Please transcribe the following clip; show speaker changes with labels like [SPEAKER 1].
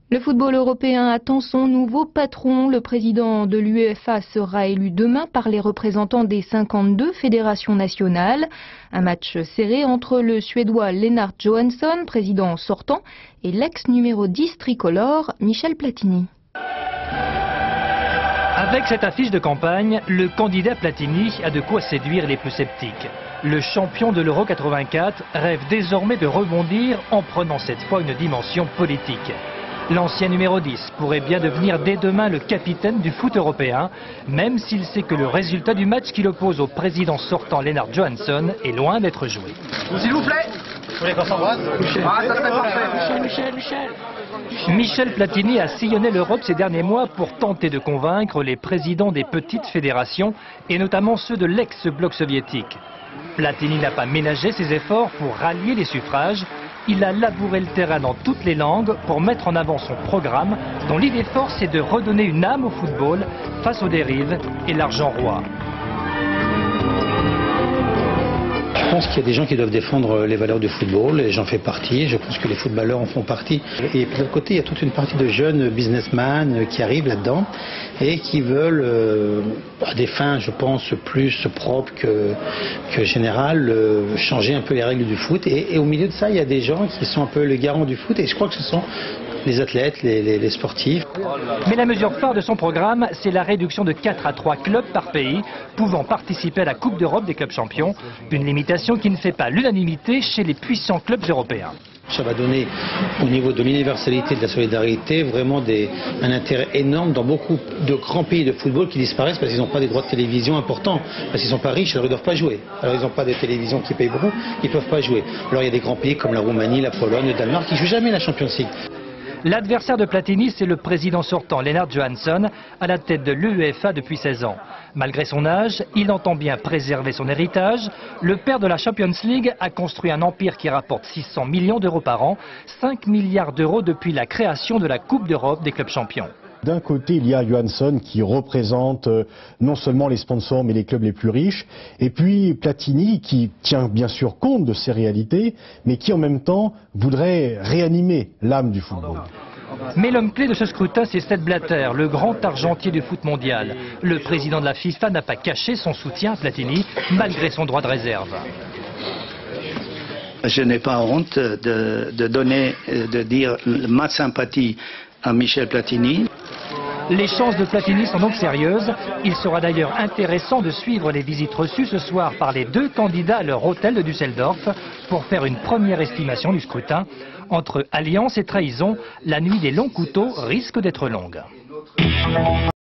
[SPEAKER 1] Le football européen attend son nouveau patron. Le président de l'UEFA sera élu demain par les représentants des 52 fédérations nationales. Un match serré entre le Suédois Lennart Johansson, président sortant, et l'ex numéro 10 tricolore, Michel Platini.
[SPEAKER 2] Avec cette affiche de campagne, le candidat Platini a de quoi séduire les plus sceptiques. Le champion de l'Euro 84 rêve désormais de rebondir en prenant cette fois une dimension politique. L'ancien numéro 10 pourrait bien devenir dès demain le capitaine du foot européen, même s'il sait que le résultat du match qui l'oppose au président sortant Lennart Johansson est loin d'être joué.
[SPEAKER 3] S'il vous plaît. Vous voulez qu'on s'embrasse? Ah, ça serait parfait.
[SPEAKER 2] Michel Platini a sillonné l'Europe ces derniers mois pour tenter de convaincre les présidents des petites fédérations, et notamment ceux de l'ex-bloc soviétique. Platini n'a pas ménagé ses efforts pour rallier les suffrages. Il a labouré le terrain dans toutes les langues pour mettre en avant son programme, dont l'idée force est de redonner une âme au football face aux dérives et l'argent roi.
[SPEAKER 4] Je pense qu'il y a des gens qui doivent défendre les valeurs du football, et j'en fais partie. Je pense que les footballeurs en font partie. Et puis de l'autre côté, il y a toute une partie de jeunes businessmen qui arrivent là-dedans et qui veulent, à des fins, je pense, plus propres que générales, changer un peu les règles du foot. Et au milieu de ça, il y a des gens qui sont un peu les garants du foot, et je crois que ce sont les athlètes, les sportifs.
[SPEAKER 2] Mais la mesure phare de son programme, c'est la réduction de 4 à 3 clubs par pays pouvant participer à la Coupe d'Europe des clubs champions. Une limitation qui ne fait pas l'unanimité chez les puissants clubs européens.
[SPEAKER 4] Ça va donner, au niveau de l'universalité de la solidarité, vraiment un intérêt énorme dans beaucoup de grands pays de football qui disparaissent parce qu'ils n'ont pas des droits de télévision importants, parce qu'ils ne sont pas riches, alors ils ne doivent pas jouer. Alors ils n'ont pas de télévision qui paye beaucoup, ils ne peuvent pas jouer. Alors il y a des grands pays comme la Roumanie, la Pologne, le Danemark qui ne jouent jamais la Champions League.
[SPEAKER 2] L'adversaire de Platini, c'est le président sortant Lennart Johansson, à la tête de l'UEFA depuis 16 ans. Malgré son âge, il entend bien préserver son héritage. Le père de la Champions League a construit un empire qui rapporte 600 millions d'euros par an, 5 milliards d'euros depuis la création de la Coupe d'Europe des clubs champions.
[SPEAKER 5] D'un côté, il y a Johansson qui représente non seulement les sponsors mais les clubs les plus riches, et puis Platini qui tient bien sûr compte de ces réalités, mais qui en même temps voudrait réanimer l'âme du football.
[SPEAKER 2] Mais l'homme clé de ce scrutin, c'est Sepp Blatter, le grand argentier du foot mondial. Le président de la FIFA n'a pas caché son soutien à Platini, malgré son droit de réserve.
[SPEAKER 6] Je n'ai pas honte de dire ma sympathie à Michel Platini.
[SPEAKER 2] Les chances de Platini sont donc sérieuses. Il sera d'ailleurs intéressant de suivre les visites reçues ce soir par les deux candidats à leur hôtel de Düsseldorf pour faire une première estimation du scrutin. Entre alliance et trahison, la nuit des longs couteaux risque d'être longue.